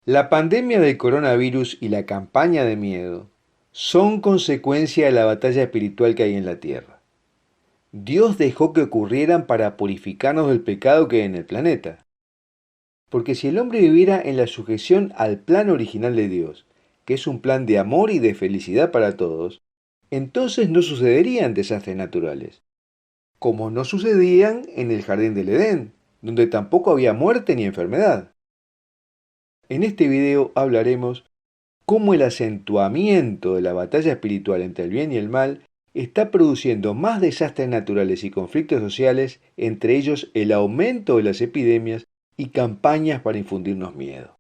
La pandemia del coronavirus y la campaña de miedo son consecuencia de la batalla espiritual que hay en la tierra. Dios dejó que ocurrieran para purificarnos del pecado que hay en el planeta. Porque si el hombre viviera en la sujeción al plan original de Dios, que es un plan de amor y de felicidad para todos, entonces no sucederían desastres naturales, como no sucedían en el jardín del Edén, donde tampoco había muerte ni enfermedad. En este video hablaremos cómo el acentuamiento de la batalla espiritual entre el bien y el mal está produciendo más desastres naturales y conflictos sociales, entre ellos el aumento de las epidemias y campañas para infundirnos miedo.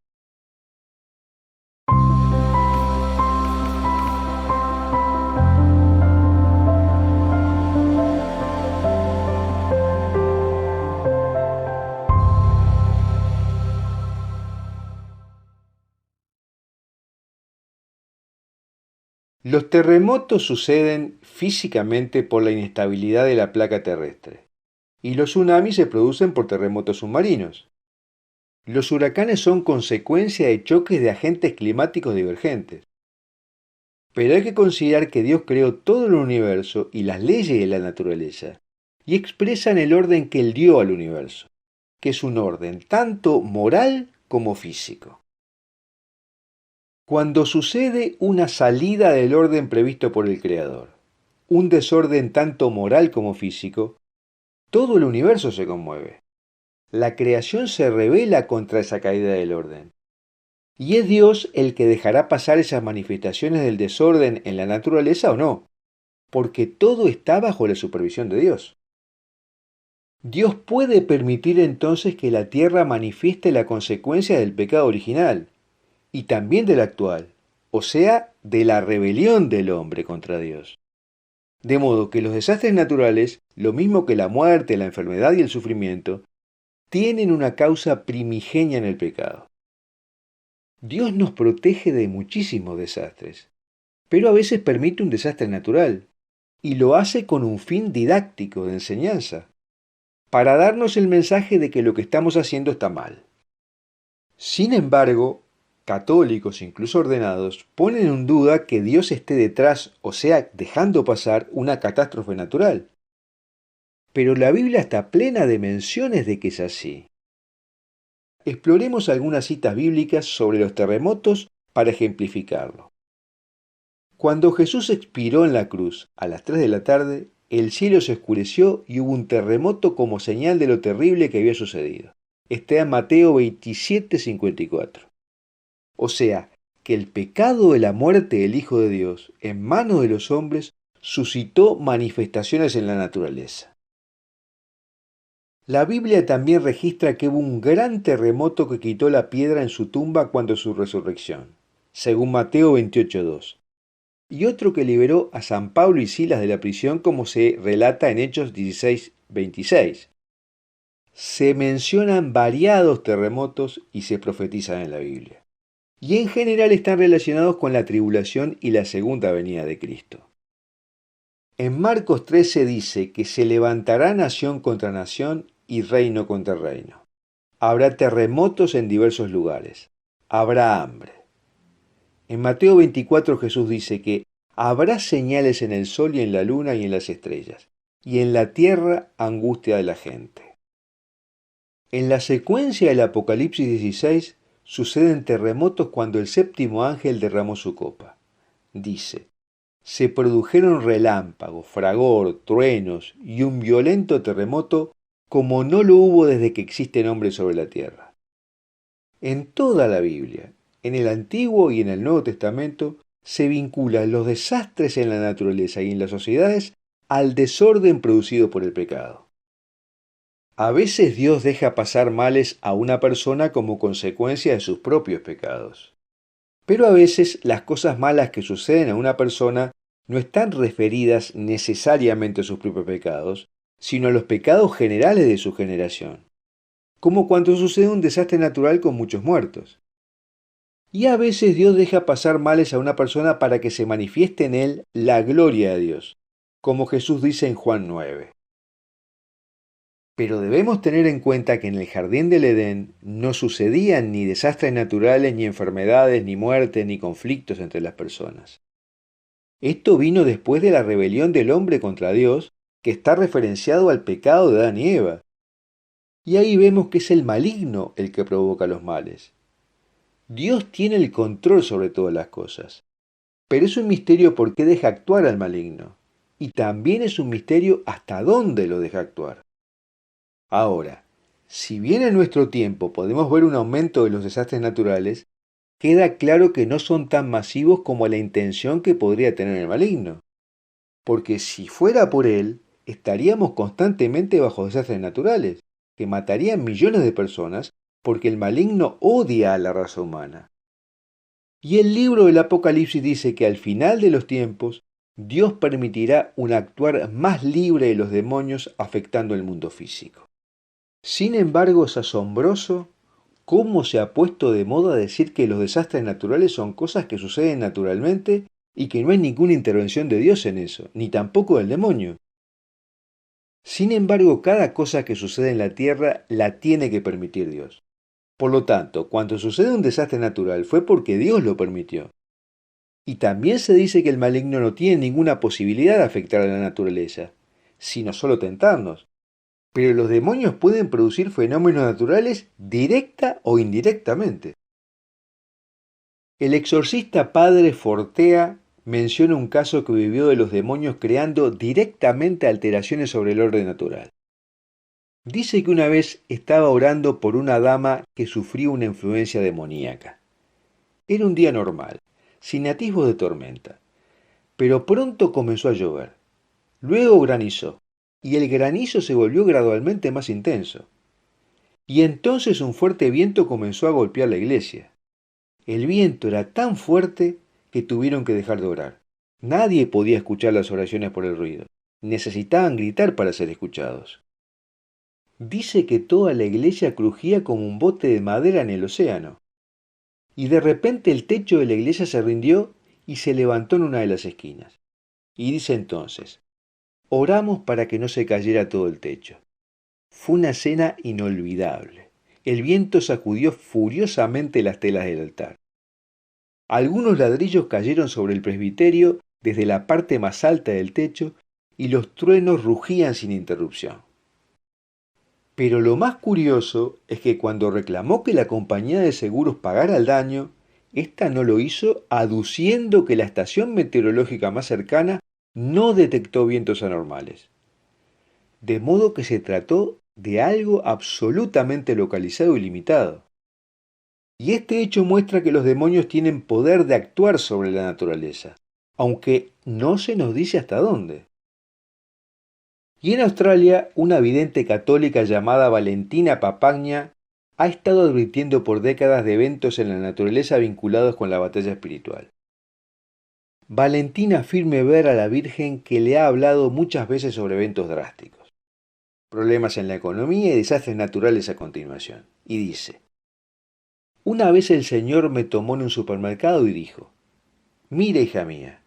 Los terremotos suceden físicamente por la inestabilidad de la placa terrestre, y los tsunamis se producen por terremotos submarinos. Los huracanes son consecuencia de choques de agentes climáticos divergentes. Pero hay que considerar que Dios creó todo el universo y las leyes de la naturaleza, y expresan el orden que Él dio al universo, que es un orden tanto moral como físico. Cuando sucede una salida del orden previsto por el Creador, un desorden tanto moral como físico, todo el universo se conmueve. La creación se rebela contra esa caída del orden. Y es Dios el que dejará pasar esas manifestaciones del desorden en la naturaleza o no, porque todo está bajo la supervisión de Dios. Dios puede permitir entonces que la tierra manifieste la consecuencia del pecado original y también del actual, o sea, de la rebelión del hombre contra Dios. De modo que los desastres naturales, lo mismo que la muerte, la enfermedad y el sufrimiento, tienen una causa primigenia en el pecado. Dios nos protege de muchísimos desastres, pero a veces permite un desastre natural, y lo hace con un fin didáctico de enseñanza, para darnos el mensaje de que lo que estamos haciendo está mal. Sin embargo, católicos, incluso ordenados, ponen en duda que Dios esté detrás, o sea, dejando pasar una catástrofe natural. Pero la Biblia está plena de menciones de que es así. Exploremos algunas citas bíblicas sobre los terremotos para ejemplificarlo. Cuando Jesús expiró en la cruz a las 3 de la tarde, el cielo se oscureció y hubo un terremoto como señal de lo terrible que había sucedido. Está en Mateo 27:54. O sea, que el pecado de la muerte del Hijo de Dios en manos de los hombres suscitó manifestaciones en la naturaleza. La Biblia también registra que hubo un gran terremoto que quitó la piedra en su tumba cuando su resurrección, según Mateo 28:2, y otro que liberó a San Pablo y Silas de la prisión como se relata en Hechos 16:26. Se mencionan variados terremotos y se profetizan en la Biblia, y en general están relacionados con la tribulación y la segunda venida de Cristo. En Marcos 13 dice que se levantará nación contra nación y reino contra reino. Habrá terremotos en diversos lugares. Habrá hambre. En Mateo 24 Jesús dice que habrá señales en el sol y en la luna y en las estrellas, y en la tierra angustia de la gente. En la secuencia del Apocalipsis 16 suceden terremotos cuando el séptimo ángel derramó su copa. Dice: se produjeron relámpagos, fragor, truenos y un violento terremoto como no lo hubo desde que existen hombres sobre la tierra. En toda la Biblia, en el Antiguo y en el Nuevo Testamento, se vinculan los desastres en la naturaleza y en las sociedades al desorden producido por el pecado. A veces Dios deja pasar males a una persona como consecuencia de sus propios pecados. Pero a veces las cosas malas que suceden a una persona no están referidas necesariamente a sus propios pecados, sino a los pecados generales de su generación, como cuando sucede un desastre natural con muchos muertos. Y a veces Dios deja pasar males a una persona para que se manifieste en él la gloria de Dios, como Jesús dice en Juan 9. Pero debemos tener en cuenta que en el jardín del Edén no sucedían ni desastres naturales, ni enfermedades, ni muertes, ni conflictos entre las personas. Esto vino después de la rebelión del hombre contra Dios, que está referenciado al pecado de Adán y Eva. Y ahí vemos que es el maligno el que provoca los males. Dios tiene el control sobre todas las cosas, pero es un misterio por qué deja actuar al maligno, y también es un misterio hasta dónde lo deja actuar. Ahora, si bien en nuestro tiempo podemos ver un aumento de los desastres naturales, queda claro que no son tan masivos como la intención que podría tener el maligno. Porque si fuera por él, estaríamos constantemente bajo desastres naturales, que matarían millones de personas porque el maligno odia a la raza humana. Y el libro del Apocalipsis dice que al final de los tiempos, Dios permitirá un actuar más libre de los demonios afectando el mundo físico. Sin embargo, es asombroso cómo se ha puesto de moda decir que los desastres naturales son cosas que suceden naturalmente y que no hay ninguna intervención de Dios en eso, ni tampoco del demonio. Sin embargo, cada cosa que sucede en la tierra la tiene que permitir Dios. Por lo tanto, cuando sucede un desastre natural fue porque Dios lo permitió. Y también se dice que el maligno no tiene ninguna posibilidad de afectar a la naturaleza, sino solo tentarnos. Pero los demonios pueden producir fenómenos naturales directa o indirectamente. El exorcista padre Fortea menciona un caso que vivió de los demonios creando directamente alteraciones sobre el orden natural. Dice que una vez estaba orando por una dama que sufría una influencia demoníaca. Era un día normal, sin atisbos de tormenta, pero pronto comenzó a llover. Luego granizó, y el granizo se volvió gradualmente más intenso. Y entonces un fuerte viento comenzó a golpear la iglesia. El viento era tan fuerte que tuvieron que dejar de orar. Nadie podía escuchar las oraciones por el ruido. Necesitaban gritar para ser escuchados. Dice que toda la iglesia crujía como un bote de madera en el océano. Y de repente el techo de la iglesia se rindió y se levantó en una de las esquinas. Y dice entonces, oramos para que no se cayera todo el techo. Fue una escena inolvidable. El viento sacudió furiosamente las telas del altar. Algunos ladrillos cayeron sobre el presbiterio desde la parte más alta del techo y los truenos rugían sin interrupción. Pero lo más curioso es que cuando reclamó que la compañía de seguros pagara el daño, ésta no lo hizo aduciendo que la estación meteorológica más cercana no detectó vientos anormales. De modo que se trató de algo absolutamente localizado y limitado. Y este hecho muestra que los demonios tienen poder de actuar sobre la naturaleza, aunque no se nos dice hasta dónde. Y en Australia, una vidente católica llamada Valentina Papagna ha estado advirtiendo por décadas de eventos en la naturaleza vinculados con la batalla espiritual. Valentina afirma ver a la Virgen que le ha hablado muchas veces sobre eventos drásticos, problemas en la economía y desastres naturales a continuación. Y dice, una vez el Señor me tomó en un supermercado y dijo, mira hija mía,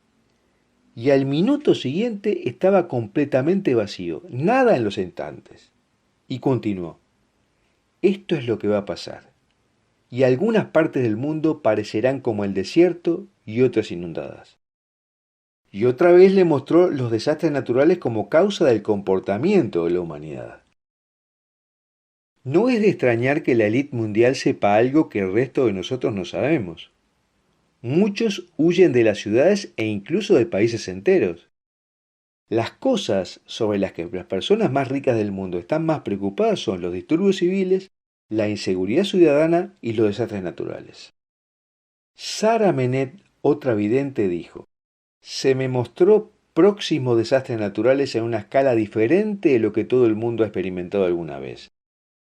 y al minuto siguiente estaba completamente vacío, nada en los estantes. Y continuó, esto es lo que va a pasar, y algunas partes del mundo parecerán como el desierto y otras inundadas. Y otra vez le mostró los desastres naturales como causa del comportamiento de la humanidad. No es de extrañar que la élite mundial sepa algo que el resto de nosotros no sabemos. Muchos huyen de las ciudades e incluso de países enteros. Las cosas sobre las que las personas más ricas del mundo están más preocupadas son los disturbios civiles, la inseguridad ciudadana y los desastres naturales. Sara Menet, otra vidente, dijo, se me mostró próximos desastres naturales en una escala diferente de lo que todo el mundo ha experimentado alguna vez.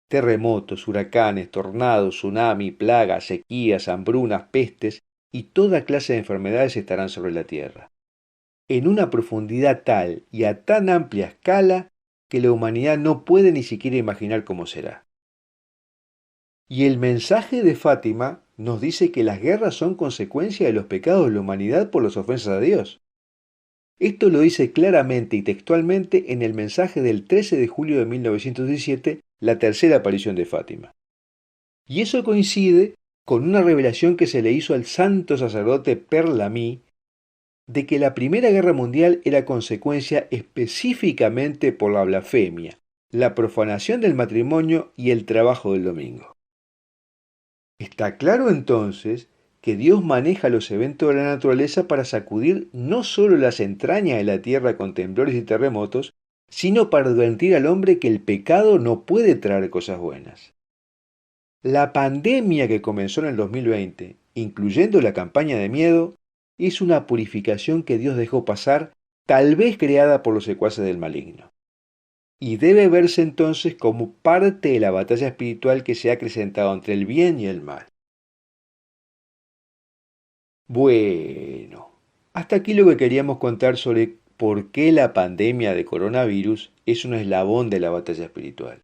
Terremotos, huracanes, tornados, tsunami, plagas, sequías, hambrunas, pestes y toda clase de enfermedades estarán sobre la tierra, en una profundidad tal y a tan amplia escala que la humanidad no puede ni siquiera imaginar cómo será. Y el mensaje de Fátima nos dice que las guerras son consecuencia de los pecados de la humanidad por las ofensas a Dios. Esto lo dice claramente y textualmente en el mensaje del 13 de julio de 1917, la tercera aparición de Fátima. Y eso coincide con una revelación que se le hizo al santo sacerdote Père Lamy de que la Primera Guerra Mundial era consecuencia específicamente por la blasfemia, la profanación del matrimonio y el trabajo del domingo. Está claro entonces que Dios maneja los eventos de la naturaleza para sacudir no solo las entrañas de la tierra con temblores y terremotos, sino para advertir al hombre que el pecado no puede traer cosas buenas. La pandemia que comenzó en el 2020, incluyendo la campaña de miedo, es una purificación que Dios dejó pasar, tal vez creada por los secuaces del maligno. Y debe verse entonces como parte de la batalla espiritual que se ha acrecentado entre el bien y el mal. Bueno, hasta aquí lo que queríamos contar sobre por qué la pandemia de coronavirus es un eslabón de la batalla espiritual.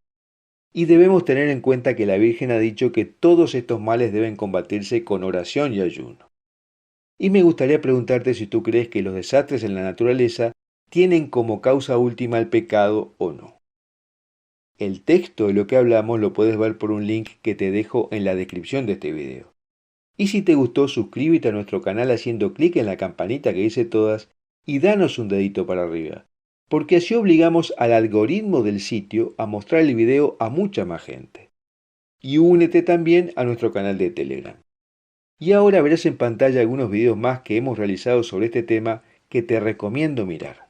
Y debemos tener en cuenta que la Virgen ha dicho que todos estos males deben combatirse con oración y ayuno. Y me gustaría preguntarte si tú crees que los desastres en la naturaleza tienen como causa última el pecado o no. El texto de lo que hablamos lo puedes ver por un link que te dejo en la descripción de este video. Y si te gustó, suscríbete a nuestro canal haciendo clic en la campanita que dice todas y danos un dedito para arriba, porque así obligamos al algoritmo del sitio a mostrar el video a mucha más gente. Y únete también a nuestro canal de Telegram. Y ahora verás en pantalla algunos videos más que hemos realizado sobre este tema que te recomiendo mirar.